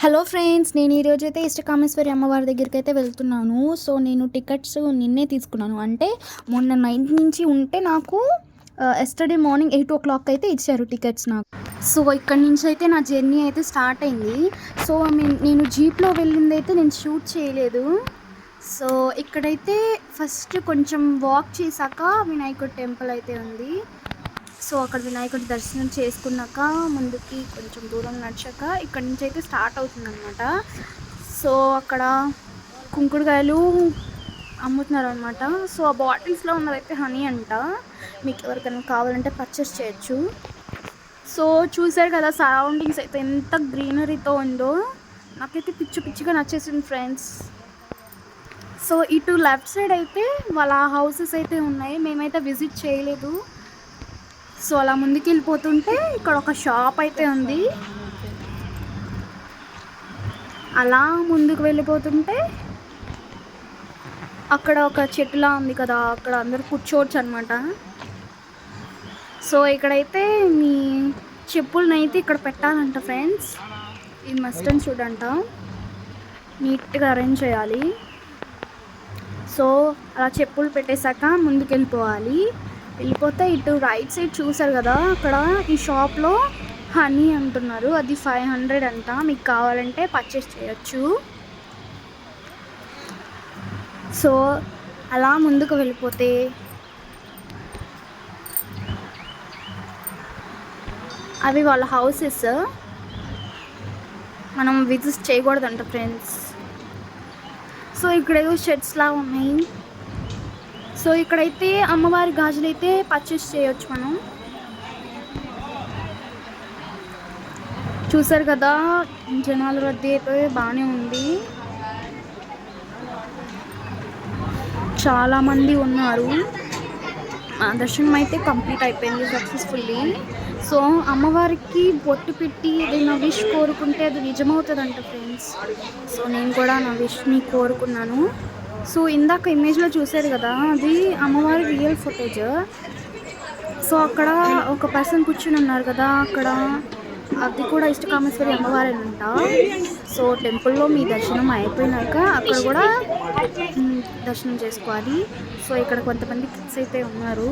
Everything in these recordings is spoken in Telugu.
హలో ఫ్రెండ్స్, నేను ఈరోజు అయితే ఇష్టకామేశ్వరి అమ్మవారి దగ్గరికి అయితే వెళ్తున్నాను. సో నేను టికెట్స్ నిన్నే తీసుకున్నాను. అంటే మొన్న నైట్ నుంచి ఉంటే నాకు ఎస్టర్డే మార్నింగ్ 8 o'clock అయితే ఇచ్చారు టికెట్స్ నాకు. సో ఇక్కడ నుంచి అయితే నా జర్నీ అయితే స్టార్ట్ అయింది. సో నేను జీప్లో వెళ్ళింది అయితే నేను షూట్ చేయలేదు. సో ఇక్కడైతే ఫస్ట్ కొంచెం వాక్ చేశాక వినాయకుడి టెంపుల్ అయితే ఉంది. సో అక్కడ వినాయకుడి దర్శనం చేసుకున్నాక ముందుకి కొంచెం దూరం నడిచాక ఇక్కడ నుంచి అయితే స్టార్ట్ అవుతుందన్నమాట. సో అక్కడ కుంకుడుకాయలు అమ్ముతున్నారు అనమాట. సో ఆ బాటిల్స్లో ఉన్నదైతే హనీ అంట. మీకు ఎవరికైనా కావాలంటే పర్చేస్ చేయొచ్చు. సో చూసారు కదా సరౌండింగ్స్ అయితే ఎంత గ్రీనరీతో ఉందో. నాకైతే పిచ్చి పిచ్చిగా నచ్చేసింది ఫ్రెండ్స్. సో ఇటు లెఫ్ట్ సైడ్ అయితే వాళ్ళ హౌసెస్ అయితే ఉన్నాయి. మేమైతే విజిట్ చేయలేదు. సో అలా ముందుకు వెళ్ళిపోతుంటే ఇక్కడ ఒక షాప్ అయితే ఉంది. అలా ముందుకు వెళ్ళిపోతుంటే అక్కడ ఒక చెట్టులా ఉంది కదా, అక్కడ అందరు కూర్చోవచ్చు అనమాట. సో ఇక్కడైతే మీ చెప్పులనైతే ఇక్కడ పెట్టాలంట ఫ్రెండ్స్. ఇది మస్ట్ అండ్ షుడ్ అంట. నీట్గా అరేంజ్ చేయాలి. సో అలా చెప్పులు పెట్టేశాక ముందుకు వెళ్ళిపోతే ఇటు రైట్ సైడ్ చూసారు కదా, అక్కడ ఈ షాప్లో హనీ అంటున్నారు. అది 500 అంట. మీకు కావాలంటే పర్చేస్ చేయొచ్చు. సో అలా ముందుకు వెళ్ళిపోతే అవి వాళ్ళ హౌసెస్. మనం విజిట్ చేయకూడదంట ఫ్రెండ్స్. సో ఇక్కడ ఏదో షెడ్స్లా ఉన్నాయి. సో ఇక్కడైతే అమ్మవారి గాజులు అయితే పర్చేస్ చేయొచ్చు మనం. చూసారు కదా జనాల రద్దీ అయితే బాగానే ఉంది. చాలామంది ఉన్నారు. దర్శనం అయితే కంప్లీట్ అయిపోయింది సక్సెస్ఫుల్లీ. సో అమ్మవారికి బొట్టు పెట్టి ఏదైనా విష్ కోరుకుంటే అది నిజమవుతుందంట ఫ్రెండ్స్. సో నేను కూడా నా విష్ని కోరుకున్నాను. సో ఇందాక ఇమేజ్లో చూసారు కదా, అది అమ్మవారి రియల్ ఫుటేజ్. సో అక్కడ ఒక పర్సన్ కూర్చుని ఉన్నారు కదా, అక్కడ అది కూడా ఇష్టకామేశ్వరి అమ్మవారేనంట. సో టెంపుల్లో మీ దర్శనం అయిపోయినాక అక్కడ కూడా దర్శనం చేసుకోవాలి. సో ఇక్కడ కొంతమంది కిడ్స్ అయితే ఉన్నారు.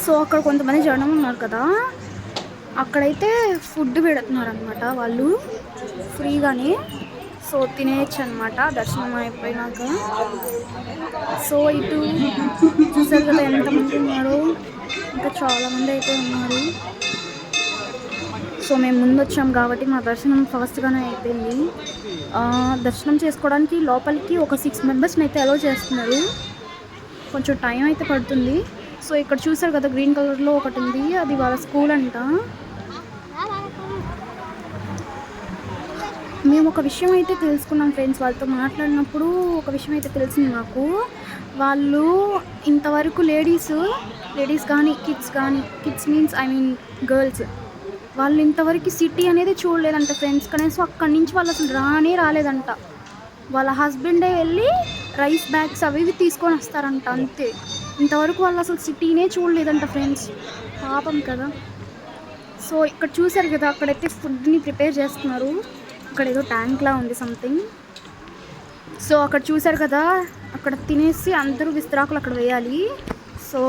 సో అక్కడ కొంతమంది జనం ఉన్నారు కదా, అక్కడైతే ఫుడ్ పెడుతున్నారు అనమాట వాళ్ళు ఫ్రీగానే. సో తినేయచ్చు అనమాట దర్శనం అయిపోయినాక. సో ఇటు చూసారు కదా ఎంతమంది ఉన్నారు, ఇంకా చాలామంది అయితే ఉన్నారు. సో మేము ముందు వచ్చాం కాబట్టి మా దర్శనం ఫాస్ట్గానే అయిపోయింది. దర్శనం చేసుకోవడానికి లోపలికి ఒక 6 మెంబర్స్ని అయితే అలౌ చేస్తున్నారు. కొంచెం టైం అయితే పడుతుంది. సో ఇక్కడ చూసారు కదా గ్రీన్ కలర్లో ఒకటి ఉంది, అది వాళ్ళ స్కూల్ అంట. మేము ఒక విషయం అయితే తెలుసుకున్నాం ఫ్రెండ్స్. వాళ్ళతో మాట్లాడినప్పుడు ఒక విషయం అయితే తెలిసింది నాకు. వాళ్ళు ఇంతవరకు లేడీస్ కానీ కిడ్స్ మీన్స్ గర్ల్స్, వాళ్ళు ఇంతవరకు సిటీ అనేది చూడలేదంట ఫ్రెండ్స్. కనీసం అక్కడి నుంచి వాళ్ళు అసలు రాలేదంట. వాళ్ళ హస్బెండే వెళ్ళి రైస్ బ్యాగ్స్ అవి ఇవి తీసుకొని వస్తారంట, అంతే. ఇంతవరకు వాళ్ళు అసలు సిటీనే చూడలేదంట ఫ్రెండ్స్. పాపం కదా. సో ఇక్కడ చూసారు కదా, అక్కడైతే ఫుడ్ని ప్రిపేర్ చేస్తున్నారు. అక్కడ ఏదో ట్యాంక్లా ఉంది సంథింగ్. సో అక్కడ చూసారు కదా, అక్కడ తినేసి అందరూ విస్తరాకులు అక్కడ వేయాలి. సో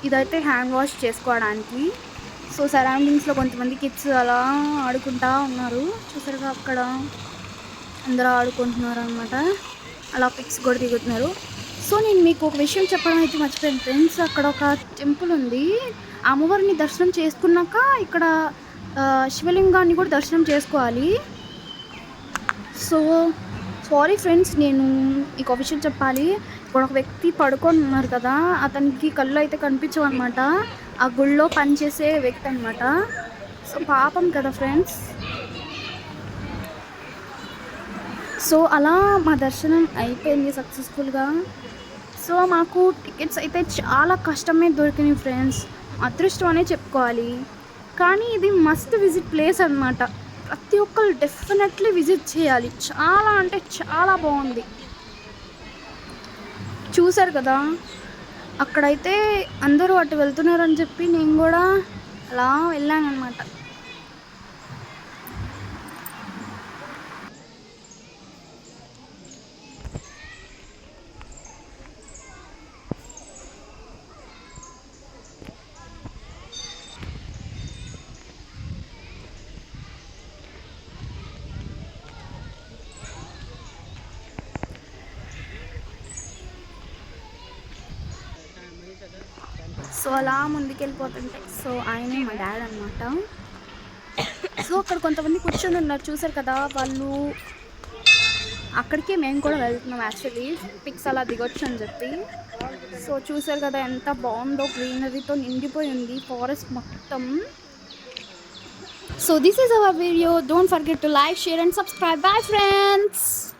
ఇదైతే హ్యాండ్ వాష్ చేసుకోవడానికి. సో సరౌండింగ్స్లో కొంతమంది కిడ్స్ అలా ఆడుకుంటూ ఉన్నారు. చూసారుగా అక్కడ అందరూ ఆడుకుంటున్నారు అనమాట. అలా పిక్స్ కూడా దిగుతున్నారు. సో నేను మీకు ఒక విషయం చెప్పడం అయితే మర్చిపోయాను ఫ్రెండ్స్. అక్కడ ఒక టెంపుల్ ఉంది. అమ్మవారిని దర్శనం చేసుకున్నాక ఇక్కడ శివలింగాన్ని కూడా దర్శనం చేసుకోవాలి. సో సారీ ఫ్రెండ్స్, నేను మీకు ఒక విషయం చెప్పాలి. ఇక్కడ ఒక వ్యక్తి పడుకొని ఉన్నారు కదా, అతనికి కళ్ళు అయితే కనిపించవు అనమాట. ఆ గుళ్ళో పనిచేసే వ్యక్తి అనమాట. సో పాపం కదా ఫ్రెండ్స్. సో అలా మా దర్శనం అయిపోయింది సక్సెస్ఫుల్గా. సో మాకు టికెట్స్ అయితే చాలా కష్టమే దొరికినాయి ఫ్రెండ్స్. అదృష్టం అనే చెప్పుకోవాలి. కానీ ఇది మస్ట్ విజిట్ ప్లేస్ అనమాట. ప్రతి ఒక్కరు డెఫినెట్లీ విజిట్ చేయాలి. చాలా అంటే చాలా బాగుంది. చూసారు కదా అక్కడైతే అందరూ అటు వెళ్తున్నారని చెప్పి నేను కూడా అలా వెళ్ళాను అనమాట. సో అలా ముందుకెళ్ళిపోతుంటాయి. సో ఆయనే మా డాడ్ అనమాట. సో అక్కడ కొంతమంది కూర్చొని ఉన్నారు చూసారు కదా, వాళ్ళు అక్కడికే మేము కూడా వెళ్తున్నాం యాక్చువల్లీ పిక్స్ అలా దిగొచ్చు అని చెప్పి. సో చూసారు కదా ఎంత బాగుందో, గ్రీనరీతో నిండిపోయి ఉంది ఫారెస్ట్ మొత్తం. So this is our video. Don't forget to like, share and subscribe. Bye friends.